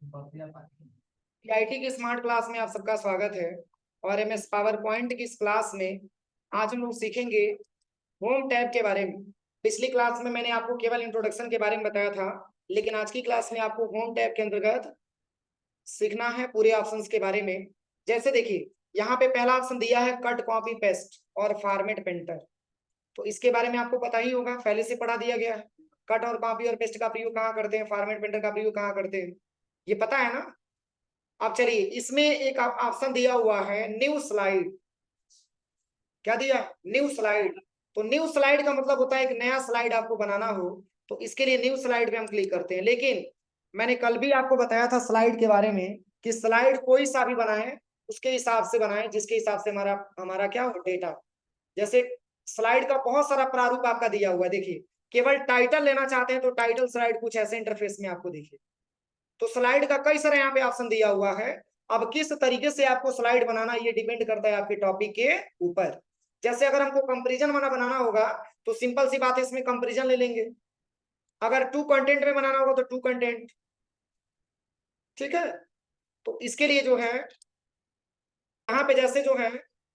IT की smart class में आप सबका स्वागत है। और एमएस पावर पॉइंट की इस क्लास में आज हम लोग सीखेंगे होम टैब के बारे में। पिछली क्लास में मैंने आपको केवल इंट्रोडक्शन के बारे में बताया था, लेकिन आज की क्लास में आपको होम टैब के अंतर्गत सीखना है पूरे ऑप्शंस के बारे में। जैसे देखिए, यहाँ पे पहला ऑप्शन दिया है कट कॉपी पेस्ट और फॉर्मेट पेंटर। तो इसके बारे में आपको पता ही होगा, पहले से पढ़ा दिया गया है। कट और कॉपी और पेस्ट का प्रयोग कहाँ करते हैं, फॉर्मेट पेंटर का प्रयोग कहाँ करते हैं, ये पता है ना। अब चलिए, इसमें एक ऑप्शन दिया हुआ है न्यू स्लाइड। क्या दिया? New slide. तो न्यू स्लाइड का मतलब होता है एक नया स्लाइड आपको बनाना हो, तो इसके लिए न्यू स्लाइड पे हम क्लिक करते हैं। लेकिन मैंने कल भी आपको बताया था स्लाइड के बारे में कि स्लाइड कोई सा भी बनाए, उसके हिसाब से बनाए जिसके हिसाब से हमारा हमारा क्या हो, डेटा। जैसे स्लाइड का बहुत सारा प्रारूप आपका दिया हुआ है। देखिए, केवल टाइटल लेना चाहते हैं तो टाइटल स्लाइड कुछ ऐसे इंटरफेस में आपको देखिए। तो स्लाइड का कई सारे यहाँ पे ऑप्शन दिया हुआ है। अब किस तरीके से आपको स्लाइड बनाना, ये डिपेंड करता है आपके टॉपिक के ऊपर। जैसे अगर हमको कंपैरिजन बनाना होगा तो सिंपल सी बात है, इसमें कंपैरिजन ले लेंगे। अगर टू कंटेंट में बनाना होगा तो टू कंटेंट। ठीक है। तो इसके लिए जो है, यहाँ पे जैसे जो है,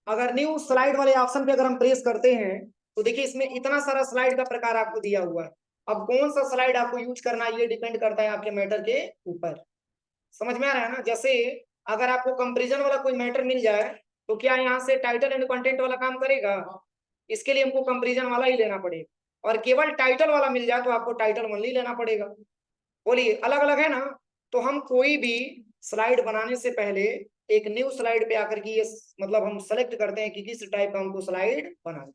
अगर न्यू स्लाइड वाले ऑप्शन पे अगर हम प्रेस करते हैं तो देखिए इसमें इतना सारा स्लाइड का प्रकार आपको दिया हुआ है। अब कौन सा स्लाइड आपको यूज करना है ये डिपेंड करता है आपके मैटर के ऊपर। समझ में आ रहा है ना। जैसे अगर आपको कंपैरिजन वाला कोई मैटर मिल जाए तो क्या यहाँ से टाइटल एंड कंटेंट वाला काम करेगा? इसके लिए हमको कंपैरिजन वाला ही लेना पड़ेगा। और केवल टाइटल वाला मिल जाए तो आपको टाइटल वाला ही लेना पड़ेगा। बोलिए, अलग अलग है ना। तो हम कोई भी स्लाइड बनाने से पहले एक न्यू स्लाइड पे आकर के ये मतलब हम सेलेक्ट करते हैं कि किस टाइप का हमको स्लाइड बनाना,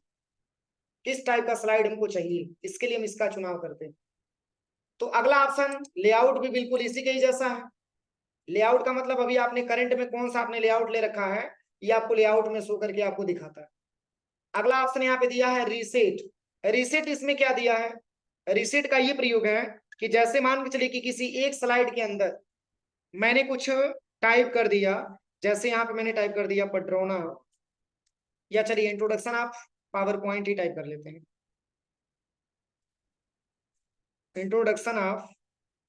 किस टाइप का स्लाइड हमको चाहिए, इसके लिए हम इसका चुनाव करते हैं। तो अगला ऑप्शन लेआउट भी बिल्कुल इसी के ही जैसा है। लेआउट का मतलब अभी आपने करंट में कौन सा आपने लेआउट ले रखा है, ये आपको लेआउट में शो करके आपको दिखाता है। अगला ऑप्शन यहाँ पे दिया है रीसेट। रीसेट इसमें क्या दिया है? रीसेट का ये प्रयोग है कि जैसे मान के चलिए कि किसी एक स्लाइड के अंदर मैंने कुछ टाइप कर दिया। जैसे यहाँ पे मैंने टाइप कर दिया पट्रोना, या चलिए introduction of power point he type कर लेते हैं। Introduction of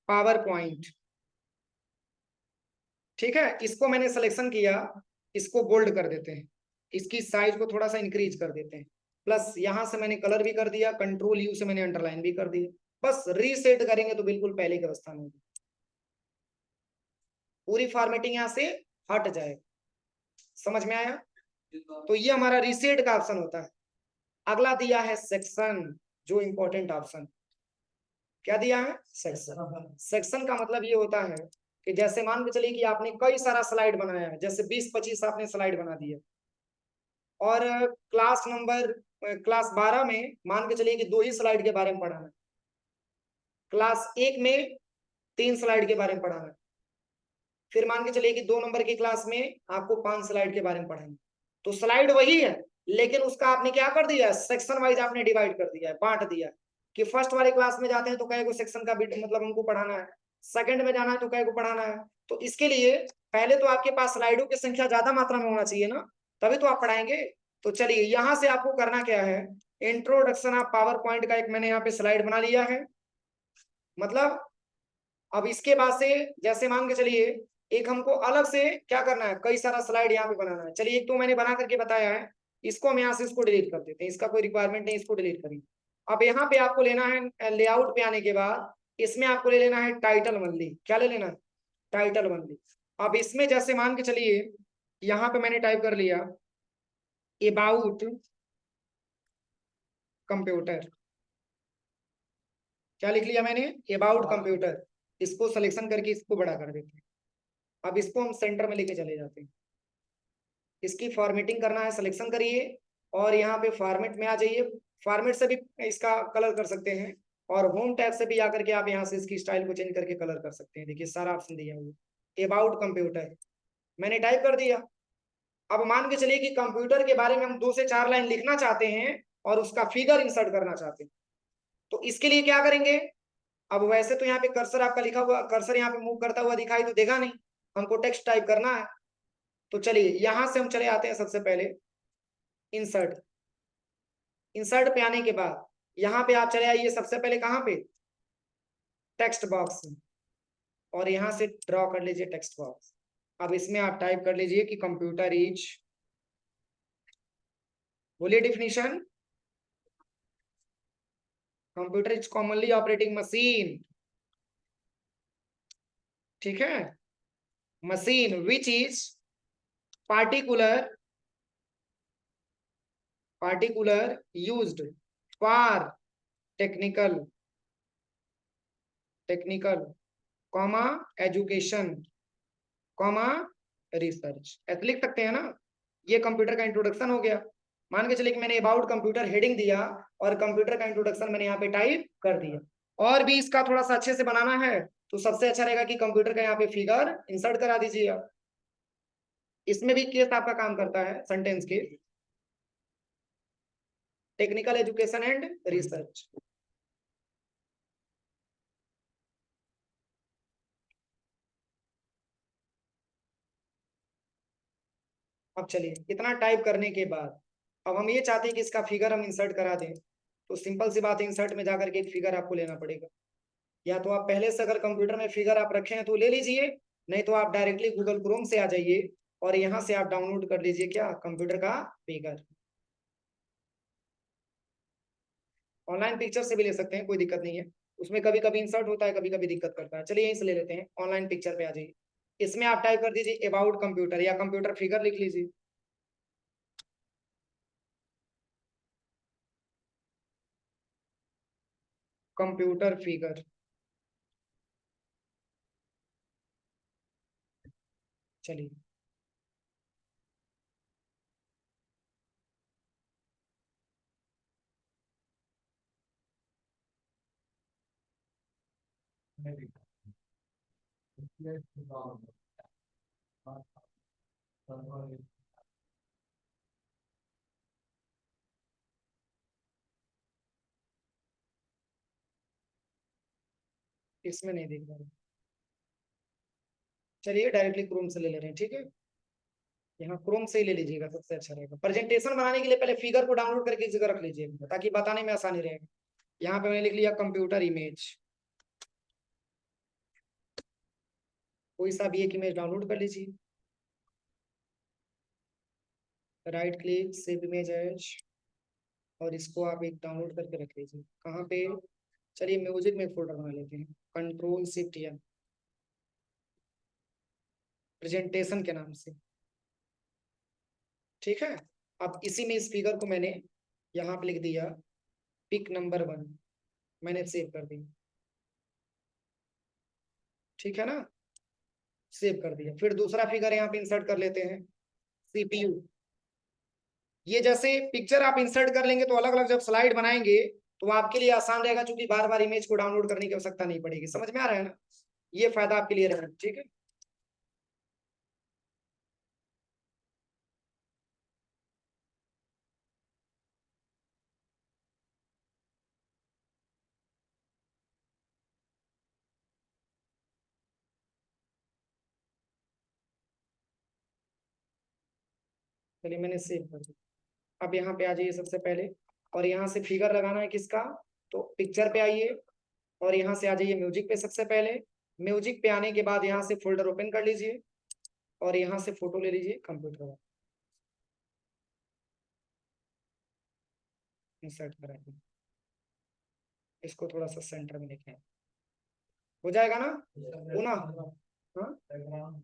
power point. ठीक है, इसको मैंने सिलेक्शन किया, इसको बोल्ड कर देते हैं, इसकी साइज को थोड़ा सा इंक्रीज कर देते हैं। प्लस यहां से मैंने कलर भी कर दिया, कंट्रोल यू से मैंने अंडरलाइन भी कर दिया। बस रीसेट करेंगे तो बिल्कुल पहले की अवस्था में होगी, पूरी फॉर्मेटिंग यहां से हट जाए। समझ में आया? तो ये हमारा रीसेट का ऑप्शन होता है। अगला दिया है सेक्शन, जो इंपॉर्टेंट ऑप्शन। क्या दिया है? सेक्शन। सेक्शन का मतलब ये होता है कि जैसे मान के चलिए कि आपने कई सारा स्लाइड बनाया है, जैसे 20-25 आपने स्लाइड बना दिया, और क्लास 12 में मान के चलिए कि 2 ही स्लाइड के बारे में पढ़ाना है, क्लास 1 में 3 स्लाइड के बारे में पढ़ाना है, फिर मान के चलिए कि 2 नंबर की क्लास में आपको 5 स्लाइड के बारे में पढ़ाना है। तो स्लाइड वही है, लेकिन उसका आपने क्या कर दिया, सेक्शन वाइज आपने डिवाइड कर दिया है, बांट दिया है कि फर्स्ट वाले क्लास में जाते हैं तो कई को सेक्शन का मतलब हमको पढ़ाना है, सेकंड में जाना है तो कई को पढ़ाना है। तो इसके लिए पहले तो आपके पास स्लाइडों की संख्या ज्यादा मात्रा में होना चाहिए ना, तभी तो आप पढ़ाएंगे। तो चलिए, यहां से आपको करना क्या है, इंट्रोडक्शन ऑफ पावर पॉइंट का एक मैंने यहाँ पे स्लाइड बना लिया है। मतलब अब इसके बाद से जैसे मान के चलिए एक हमको अलग से क्या करना है, कई सारा स्लाइड यहाँ पे बनाना है। चलिए, एक तो मैंने बना करके बताया है, इसको हम यहाँ से इसको डिलीट कर देते हैं, इसका कोई रिक्वायरमेंट नहीं, इसको डिलीट करिए। अब यहाँ पे आपको लेना है लेआउट पे आने के बाद इसमें आपको ले लेना है टाइटल ओनली। क्या ले लेना है? Title only. अब इसमें जैसे मान के चलिए यहाँ पे मैंने टाइप कर लिया अबाउट कंप्यूटर। क्या लिख लिया मैंने? About computer. इसको सिलेक्शन करके इसको बड़ा कर देते हैं। अब इसको हम सेंटर में लेके चले जाते हैं, इसकी फॉर्मेटिंग करना है, सिलेक्शन करिए और यहाँ पे फॉर्मेट में आ जाइए। फॉर्मेट से भी इसका कलर कर सकते हैं, और होम टैब से भी आकर के आप यहाँ से इसकी स्टाइल को चेंज करके कलर कर सकते हैं। देखिए सारा ऑप्शन दिया हुआ अबाउट कंप्यूटर, मैंने टाइप कर दिया। अब मान के चलिए कि कंप्यूटर के बारे में हम 2 से 4 लाइन लिखना चाहते हैं और उसका फिगर इंसर्ट करना चाहते हैं, तो इसके लिए क्या करेंगे। अब वैसे तो यहाँ पे कर्सर आपका लिखा हुआ, कर्सर यहाँ पे मूव करता हुआ दिखाई तो देगा नहीं, हमको टेक्स्ट टाइप करना है। तो चलिए यहां से हम चले आते हैं सबसे पहले इंसर्ट। इंसर्ट पे आने के बाद यहाँ पे आप चले आइए सबसे पहले कहाँ पे, टेक्स्ट बॉक्स में। और यहाँ से ड्रॉ कर लीजिए टेक्स्ट बॉक्स। अब इसमें आप टाइप कर लीजिए कि कंप्यूटर इज, बोलिए definition, computer is commonly operating machine, ठीक है, machine which is particular used for technical comma education comma research, ऐसे लिख सकते हैं ना। ये कंप्यूटर का इंट्रोडक्शन हो गया। मान के चलिए कि मैंने अबाउट कंप्यूटर हेडिंग दिया और कंप्यूटर का इंट्रोडक्शन मैंने यहाँ पे टाइप कर दिया। और भी इसका थोड़ा सा अच्छे से बनाना है तो सबसे अच्छा रहेगा कि कंप्यूटर का यहाँ पे फिगर इंसर्ट करा दीजिए आप। इसमें भी केस आपका काम करता है, सेंटेंस के, टेक्निकल एजुकेशन एंड रिसर्च। अब चलिए इतना टाइप करने के बाद अब हम ये चाहते हैं कि इसका फिगर हम इंसर्ट करा दें। तो सिंपल सी बात है, इंसर्ट में जाकर के एक फिगर आपको लेना पड़ेगा। या तो आप पहले से अगर कंप्यूटर में फिगर आप रखे हैं तो ले लीजिए, नहीं तो आप डायरेक्टली गूगल क्रोम से आ जाइए और यहाँ से आप डाउनलोड कर लीजिए क्या, कंप्यूटर का फिगर। ऑनलाइन पिक्चर से भी ले सकते हैं, कोई दिक्कत नहीं है। उसमें कभी कभी इंसर्ट होता है, कभी कभी दिक्कत करता है। चलिए यहीं से ले लेते हैं, ऑनलाइन पिक्चर पे आ जाइए। इसमें आप टाइप कर दीजिए अबाउट कंप्यूटर या कंप्यूटर फिगर लिख लीजिए। कंप्यूटर फिगर, चलिए इसमें नहीं दिख रहा। चलिए डायरेक्टली क्रोम से ले ले रहे हैं, ठीक है। यहाँ क्रोम से ही ले लीजिएगा, सबसे अच्छा रहेगा। प्रेजेंटेशन बनाने के लिए पहले फिगर को डाउनलोड करके इस जगह रख लीजिएगा ताकि बताने में आसानी रहेगा। यहाँ पे मैंने लिख लिया कंप्यूटर इमेज, कोई सा भी एक इमेज डाउनलोड कर लीजिए। Right click, save image as, और इसको आप एक डाउनलोड करके रख लीजिए। कहाँ पे, चलिए म्यूजिक में फोल्डर बना लेते हैं, कंट्रोल शिफ्ट या प्रेजेंटेशन के नाम से, ठीक है। अब इसी में इस फिगर को मैंने यहाँ पे लिख दिया पिक नंबर 1, मैंने सेव कर दी, ठीक है ना, सेव कर दिया। फिर दूसरा फिगर यहाँ पे इंसर्ट कर लेते हैं, सीपीयू। ये जैसे पिक्चर आप इंसर्ट कर लेंगे तो अलग अलग जब स्लाइड बनाएंगे तो आपके लिए आसान रहेगा, क्योंकि बार बार इमेज को डाउनलोड करने की आवश्यकता नहीं पड़ेगी। समझ में आ रहा है ना, ये फायदा आपके लिए रहेगा, ठीक है। चलिए मैंने सेव कर दिया। अब यहाँ पे आ जाइए सबसे पहले, और यहाँ से फिगर लगाना है किसका, तो पिक्चर पे आइए और यहाँ से आ जाइए म्यूजिक पे। सबसे पहले म्यूजिक पे आने के बाद यहाँ से फोल्डर ओपन कर लीजिए और यहाँ से फोटो ले लीजिए कंप्यूटर में, इंसर्ट कराइए। इसको थोड़ा सा सेंटर में लेके आए, हो जाएगा ना, हो ना, हाँ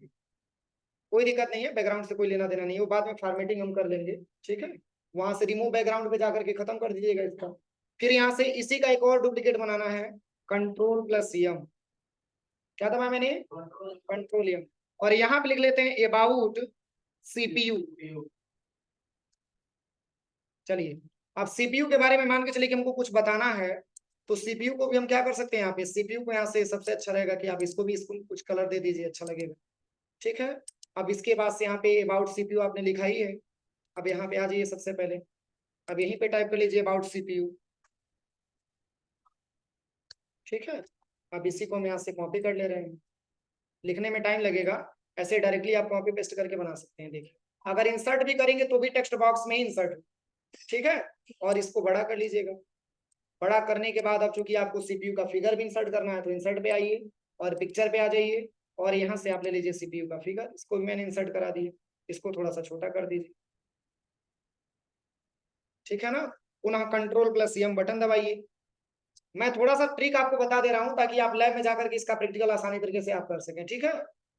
कोई दिक्कत नहीं है, बैकग्राउंड से कोई लेना देना नहीं है, वो बाद में फॉर्मेटिंग हम कर लेंगे, ठीक है। वहां से रिमूव बैकग्राउंड पे जाकर के खत्म कर दीजिएगा इसका। फिर यहाँ से इसी का एक और डुप्लीकेट बनाना है, कंट्रोल प्लस एम, क्या दबा मैंने, कंट्रोल एम, और यहाँ पे लिख लेते हैं अबाउट सीपीयू। चलिए अब सीपीयू के बारे में मान के चलिए कि हमको कुछ बताना है, तो सीपीयू को भी हम क्या कर सकते हैं, यहाँ पे सीपीयू को यहाँ से सबसे अच्छा रहेगा कि आप इसको भी इसको कुछ कलर दे दीजिए, अच्छा लगेगा, ठीक है। अब इसके बाद से यहाँ पे अबाउट सीपीयू आपने लिखा ही है। अब यहाँ पे आ जाइए सबसे पहले, अब यहीं पे टाइप कर लीजिए अबाउट सीपीयू, ठीक है। अब इसी को हम यहाँ से कॉपी कर ले रहे हैं, लिखने में टाइम लगेगा, ऐसे डायरेक्टली आप कॉपी पेस्ट करके बना सकते हैं। देखिए अगर इंसर्ट भी करेंगे तो भी टेक्स्ट बॉक्स में ही इंसर्ट, ठीक है। और इसको बड़ा कर लीजिएगा। बड़ा करने के बाद अब चूंकि आपको सीपीयू का फिगर भी इंसर्ट करना है तो इंसर्ट पे आइए, और पिक्चर पे आ जाइए और यहाँ से आप ले लीजिए सीपीयू का फिगर, इसको भी मैंने इंसर्ट करा दिया, इसको थोड़ा सा छोटा कर दीजिए, ठीक है ना। पुनः Ctrl+M बटन दबाइए। मैं थोड़ा सा ट्रिक आपको बता दे रहा हूं ताकि आप लैब में जाकर के इसका प्रैक्टिकल आसानी तरीके से आप कर सकें, ठीक है।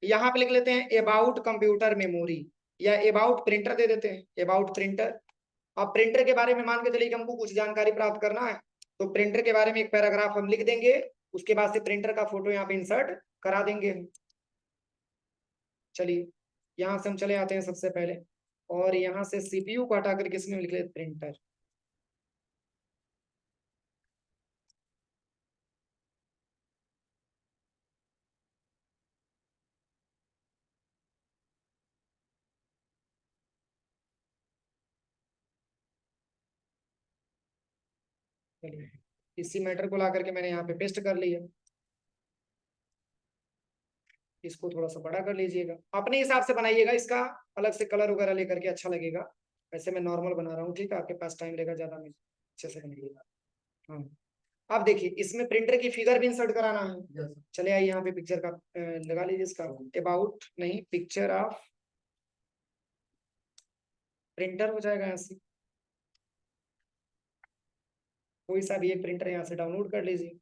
यहाँ पे लिख लेते हैं अबाउट कंप्यूटर मेमोरी या अबाउट प्रिंटर दे देते हैं, अबाउट प्रिंटर। अब प्रिंटर के बारे में मान के चलिए कि हमको कुछ जानकारी प्राप्त करना है, तो प्रिंटर के बारे में एक पैराग्राफ हम लिख देंगे, उसके बाद से प्रिंटर का फोटो यहाँ पे इंसर्ट करा देंगे। चलिए यहाँ से हम चले आते हैं सबसे पहले, और यहाँ से सीपीयू को हटा करके इसमें लिख लेते प्रिंटर। चलिए इसी मैटर को ला करके मैंने यहाँ पे पेस्ट कर लिया, इसको थोड़ा सा बड़ा कर लीजिएगा, अपने हिसाब से बनाइएगा, इसका अलग से कलर वगैरह लेकर के अच्छा लगेगा। वैसे मैं नॉर्मल बना रहा हूँ, ठीक है, आपके पास टाइम रहेगा ज्यादा में अच्छे से बनाइएगा। हाँ अब देखिए इसमें प्रिंटर की फिगर भी इंसर्ट कराना है। चले आइए यहाँ पे पिक्चर का लगा लीजिए, इसका अबाउट नहीं पिक्चर ऑफ प्रिंटर हो जाएगा। यहाँ से कोई सा भी एक प्रिंटर यहाँ से डाउनलोड कर लीजिए,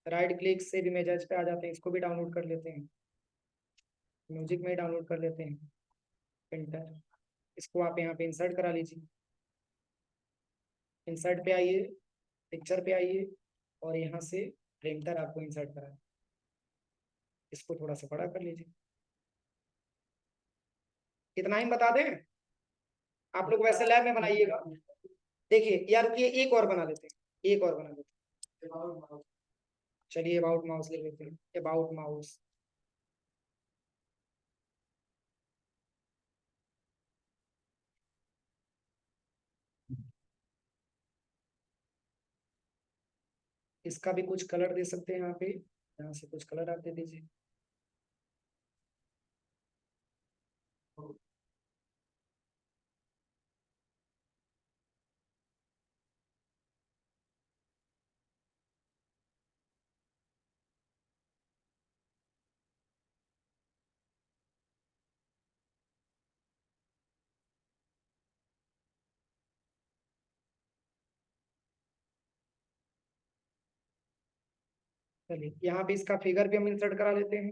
राइट क्लिक से भी इमेजेस पे आ जाते हैं, इसको भी डाउनलोड कर लेते हैं, म्यूजिक में डाउनलोड कर लेते हैं प्रिंटर। इसको आप यहाँ पे इंसर्ट करा लीजिए, इंसर्ट पे आइए, पिक्चर पे आइए, और यहाँ से प्रिंटर आपको इंसर्ट करा, इसको थोड़ा सा बड़ा कर लीजिए। कितना ही बता दें, आप लोग वैसे लैब में बनाइएगा। देखिए यार ये एक और बना लेते हैं, एक और बना लेते हैं। चलिए अबाउट माउस ले लेते हैं, अबाउट माउस। इसका भी कुछ कलर दे सकते हैं यहाँ पे, यहाँ से कुछ कलर आप दे दीजिए। चलिए यहाँ पे इसका फिगर भी हम इंसर्ट करा लेते हैं।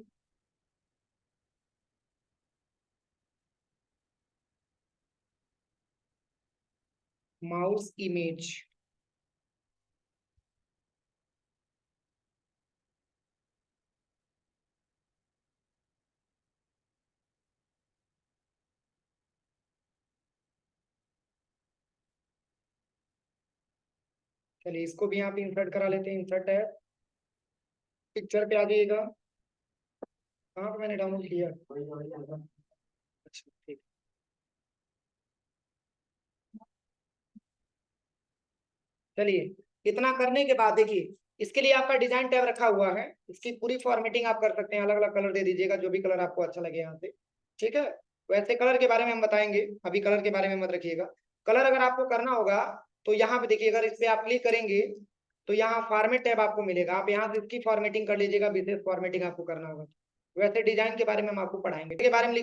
माउस इमेज, चलिए इसको भी यहाँ पे इंसर्ट करा लेते हैं, इंसर्ट है, पिक्चर पे आ जाइएगा, कहाँ पे मैंने डाउनलोड किया, अच्छा ठीक। चलिए इतना करने के बाद देखिए इसके लिए आपका डिजाइन टैब रखा हुआ है, इसकी पूरी फॉर्मेटिंग आप कर सकते हैं, अलग अलग कलर दे दीजिएगा, जो भी कलर आपको अच्छा लगे यहाँ से, ठीक है। वैसे कलर के बारे में हम बताएंगे, अभी कलर के बारे में मत रखिएगा। कलर अगर आपको करना होगा तो यहाँ पे देखिए, अगर इस पे आप क्लिक करेंगे तो यहाँ फॉर्मेट टैब आपको मिलेगा, आप यहाँ से इसकी फॉर्मेटिंग कर लीजिएगा, विशेष फॉर्मेटिंग आपको करना होगा। वैसे डिजाइन के बारे में हम आपको पढ़ाएंगे, के बारे में